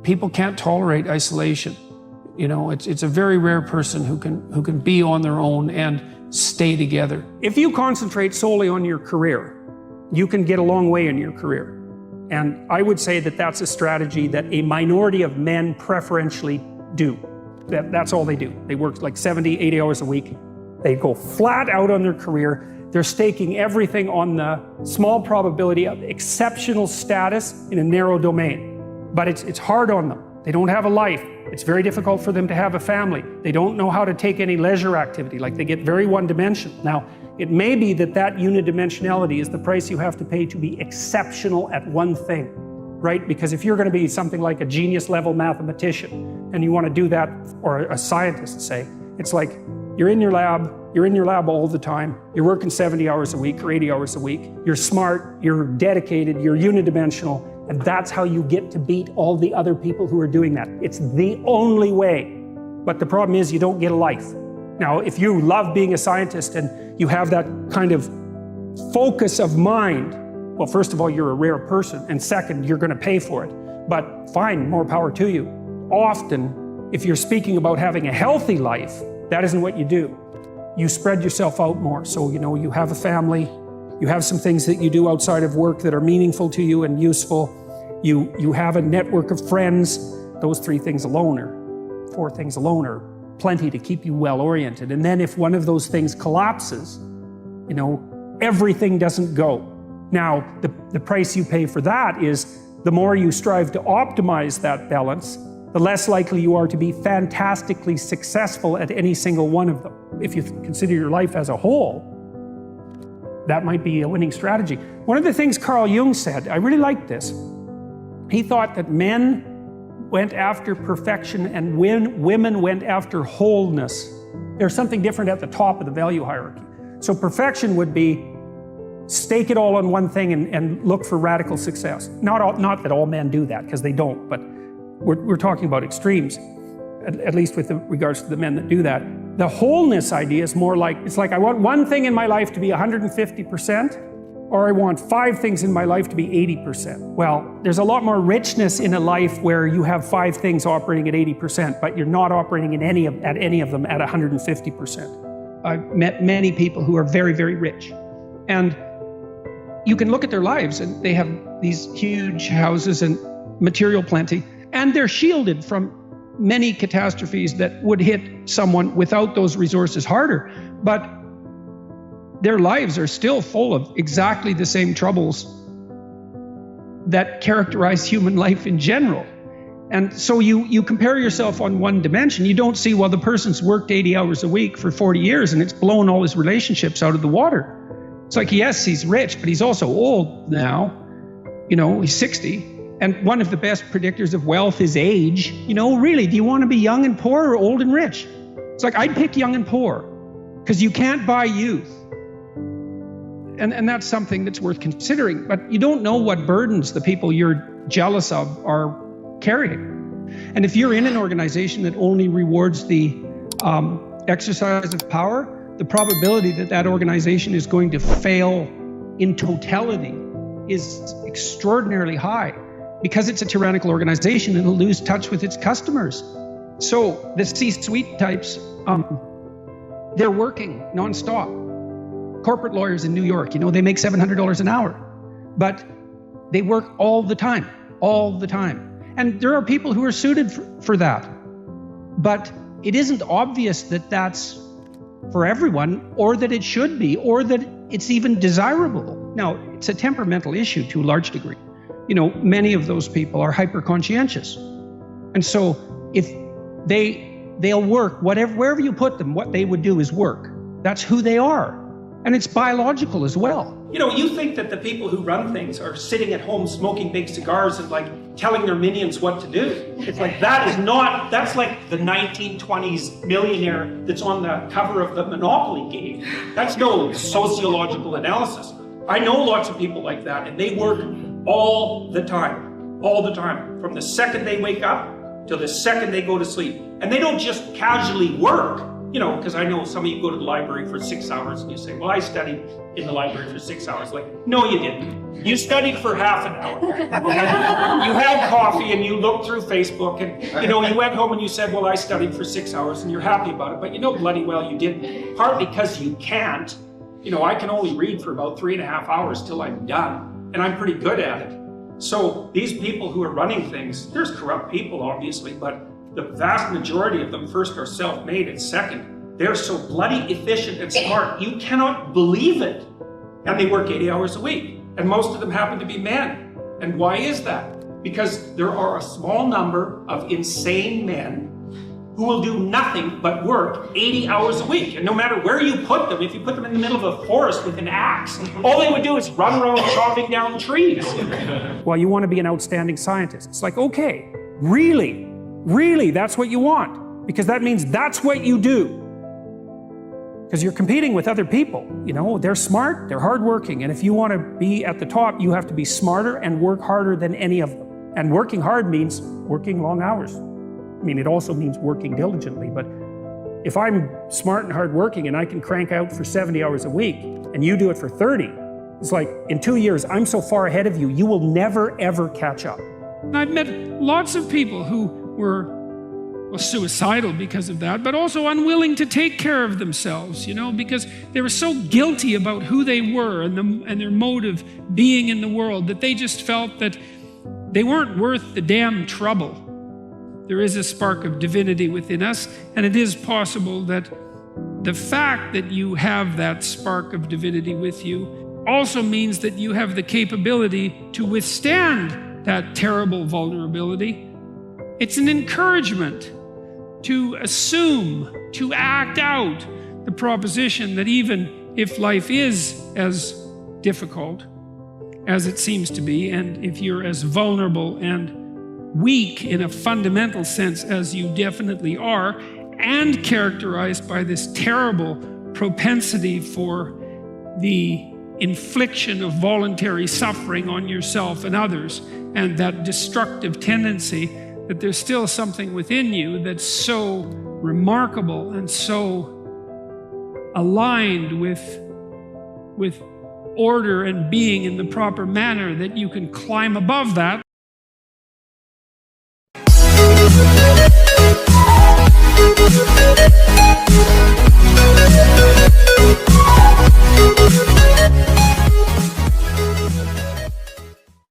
people can't tolerate isolation. You know, it's a very rare person who can be on their own and stay together. If you concentrate solely on your career, you can get a long way in your career. And I would say that that's a strategy that a minority of men preferentially do. That's all they do. They work like 70, 80 hours a week. They go flat out on their career. They're staking everything on the small probability of exceptional status in a narrow domain. But it's hard on them. They don't have a life. It's very difficult for them to have a family. They don't know how to take any leisure activity. Like, they get very one-dimensional. Now, it may be that unidimensionality is the price you have to pay to be exceptional at one thing, right? Because if you're going to be something like a genius-level mathematician, and you want to do that, or a scientist, say, it's like you're in your lab all the time, you're working 70 hours a week or 80 hours a week, you're smart, you're dedicated, you're unidimensional, and that's how you get to beat all the other people who are doing that. It's the only way. But the problem is you don't get a life. Now, if you love being a scientist and you have that kind of focus of mind, well, first of all, you're a rare person, and second, you're going to pay for it. But fine, more power to you. Often, if you're speaking about having a healthy life, that isn't what you do. You spread yourself out more. So, you know, you have a family, you have some things that you do outside of work that are meaningful to you and useful. You have a network of friends. Those 4 things alone are plenty to keep you well-oriented. And then if one of those things collapses, you know, everything doesn't go. Now, the price you pay for that is the more you strive to optimize that balance, the less likely you are to be fantastically successful at any single one of them. If you consider your life as a whole, that might be a winning strategy. One of the things Carl Jung said, I really liked this. He thought that men went after perfection and women went after wholeness. There's something different at the top of the value hierarchy. So perfection would be stake it all on one thing and look for radical success. Not that all men do that, because they don't, but we're talking about extremes, at least with regards to the men that do that. The wholeness idea is more like, it's like I want one thing in my life to be 150%, or I want 5 things in my life to be 80%. Well, there's a lot more richness in a life where you have 5 things operating at 80%, but you're not operating at any of them at 150%. I've met many people who are very, very rich. And you can look at their lives and they have these huge houses and material plenty, and they're shielded from many catastrophes that would hit someone without those resources harder. But their lives are still full of exactly the same troubles that characterize human life in general. And so you compare yourself on one dimension. You don't see, well, the person's worked 80 hours a week for 40 years and it's blown all his relationships out of the water. It's like, yes, he's rich, but he's also old now. You know, he's 60. And one of the best predictors of wealth is age. You know, really, do you want to be young and poor or old and rich? It's like, I'd pick young and poor, because you can't buy youth. And that's something that's worth considering. But you don't know what burdens the people you're jealous of are carrying. And if you're in an organization that only rewards the exercise of power, the probability that that organization is going to fail in totality is extraordinarily high, because it's a tyrannical organization. It'll lose touch with its customers. So the C-suite types, they're working nonstop. Corporate lawyers in New York, you know, they make $700 an hour, but they work all the time. And there are people who are suited for that. But it isn't obvious that that's for everyone, or that it should be, or that it's even desirable. Now, it's a temperamental issue to a large degree. You know, many of those people are hyper-conscientious. And so if they'll work, wherever you put them, what they would do is work. That's who they are. And it's biological as well. You know, you think that the people who run things are sitting at home smoking big cigars and like telling their minions what to do. It's like, that's like the 1920s millionaire that's on the cover of the Monopoly game. That's no sociological analysis. I know lots of people like that, and they work all the time, from the second they wake up till the second they go to sleep. And they don't just casually work. you know, because I know some of you go to the library for 6 hours and you say, well, I studied in the library for 6 hours. Like, no, you didn't. You studied for half an hour. You had coffee and you looked through Facebook and, you know, you went home and you said, well, I studied for 6 hours and you're happy about it. But you know bloody well you didn't. Partly because you can't. You know, I can only read for about 3.5 hours till I'm done. And I'm pretty good at it. So these people who are running things, there's corrupt people, obviously, but the vast majority of them, first, are self-made, and second, they're so bloody efficient and smart, you cannot believe it. And they work 80 hours a week. And most of them happen to be men. And why is that? Because there are a small number of insane men who will do nothing but work 80 hours a week. And no matter where you put them, if you put them in the middle of a forest with an axe, all they would do is run around chopping down trees. Well, you want to be an outstanding scientist. It's like, okay, really, that's what you want. Because that means that's what you do. Because you're competing with other people. You know, they're smart, they're hardworking. And if you want to be at the top, you have to be smarter and work harder than any of them. And working hard means working long hours. I mean, it also means working diligently, but if I'm smart and hardworking and I can crank out for 70 hours a week and you do it for 30, it's like in 2 years, I'm so far ahead of you, you will never, ever catch up. I've met lots of people who were suicidal because of that, but also unwilling to take care of themselves, you know, because they were so guilty about who they were and their mode of being in the world that they just felt that they weren't worth the damn trouble. There is a spark of divinity within us, and it is possible that the fact that you have that spark of divinity with you also means that you have the capability to withstand that terrible vulnerability. It's an encouragement to assume, to act out the proposition that even if life is as difficult as it seems to be, and if you're as vulnerable and weak in a fundamental sense as you definitely are, and characterized by this terrible propensity for the infliction of voluntary suffering on yourself and others, and that destructive tendency, that there's still something within you that's so remarkable and so aligned with order and being in the proper manner that you can climb above that.